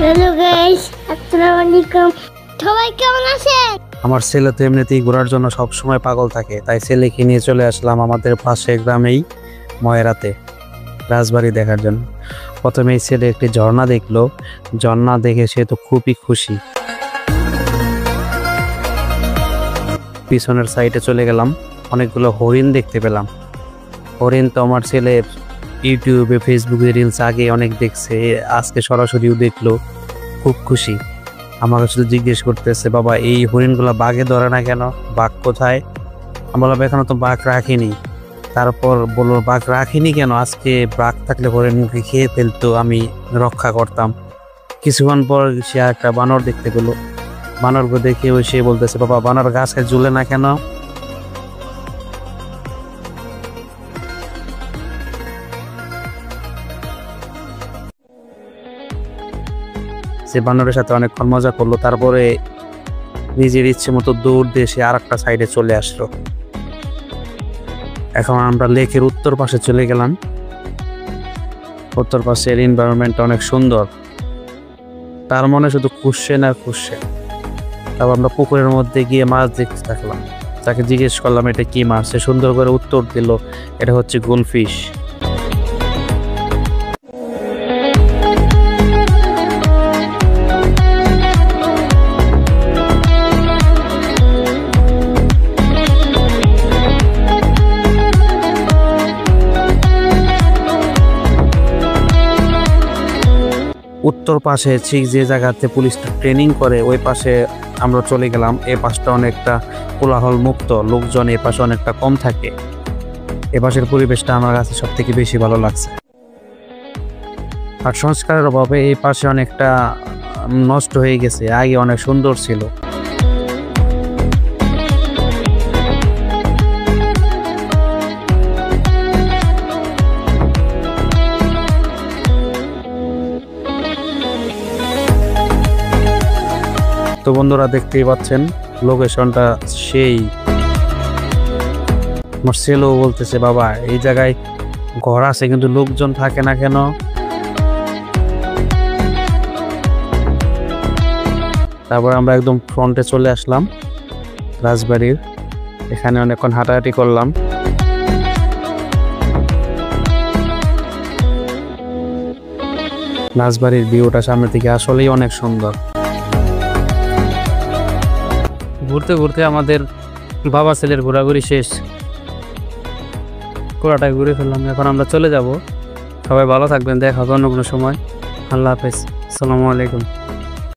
Hello guys, আসসালামু আলাইকুম। সবাই কেমন আছেন? আমার ছেলে তো এমনিতেই ঘোরার জন্য সব সময় পাগল থাকে, তাই ছেলেকে নিয়ে চলে আসলাম আমাদের পাশে গ্রামেই ময়রাতে রাজবাড়ি দেখার জন্য। প্রথমেই ছেলে একটি ঝর্ণা দেখলো, ঝর্ণা দেখে সে তো খুবই খুশি। পিছনের সাইডে চলে গেলাম, অনেকগুলো হরিণ দেখতে পেলাম। হরিণ তো আমার ছেলে ইউটিউবে ফেসবুকে রিলস আগে অনেক দেখছে, আজকে সরাসরিও দেখলো, খুব খুশি। আমার কাছে জিজ্ঞেস করতেছে, বাবা এই হরিণগুলো বাঘে ধরে না কেন, বাঘ কোথায়? আমি বললাম এখনো তো বাঘ রাখিনি। তারপর বললো বাঘ রাখিনি কেন, আজকে বাঘ থাকলে হরিণকে খেয়ে ফেলতো, আমি রক্ষা করতাম। কিছুক্ষণ পর সে একটা বানর দেখতে পেলো, বানরকে দেখে সে বলতেছে, বাবা বানর গাছে ঝুলে না কেন? সে বানরের সাথে অনেকক্ষণ মজা করলো, তারপরে নিজের ইচ্ছে মতো দৌড় দিয়ে সে আর একটা সাইডে চলে আসলো। এখন আমরা লেকের উত্তর পাশে চলে গেলাম। উত্তর পাশের এনভায়রনমেন্ট অনেক সুন্দর, তার মনে শুধু খুশছে না খুশছে। তারপর আমরা পুকুরের মধ্যে গিয়ে মাছ দেখতে থাকলাম। তাকে জিজ্ঞেস করলাম এটা কি মাছ, সে সুন্দর করে উত্তর দিল এটা হচ্ছে গোলফিশ। উত্তর পাশে ঠিক যে জায়গাতে পুলিশটা ট্রেনিং করে ওই পাশে আমরা চলে গেলাম। এ পাশটা অনেকটা কোলাহল মুক্ত, লোকজন এ পাশে অনেকটা কম থাকে। এ পাশের পরিবেশটা আমার কাছে সব থেকে বেশি ভালো লাগছে। আর সংস্কারের অভাবে এই পাশে অনেকটা নষ্ট হয়ে গেছে, আগে অনেক সুন্দর ছিল। তো বন্ধুরা দেখতেই পাচ্ছেন লোকেশনটা সেই। আমার ছেলেও বলতেছে, বাবা এই জায়গায় ঘর আছে কিন্তু লোকজন থাকে না কেন? তারপর আমরা একদম ফ্রন্টে চলে আসলাম রাজবাড়ির। এখানে অনেকক্ষণ হাঁটাহাঁটি করলাম। রাজবাড়ির ভিউটা সামনে থেকে আসলেই অনেক সুন্দর। ঘুরতে ঘুরতে আমাদের বাবা ছেলের ঘোরাঘুরি শেষ, পুরাটা ঘুরে ফেললাম। এখন আমরা চলে যাব। সবাই ভালো থাকবেন, দেখা হবে অন্য কোনো সময়। আল্লাহ হাফেজ, আসসালামু আলাইকুম।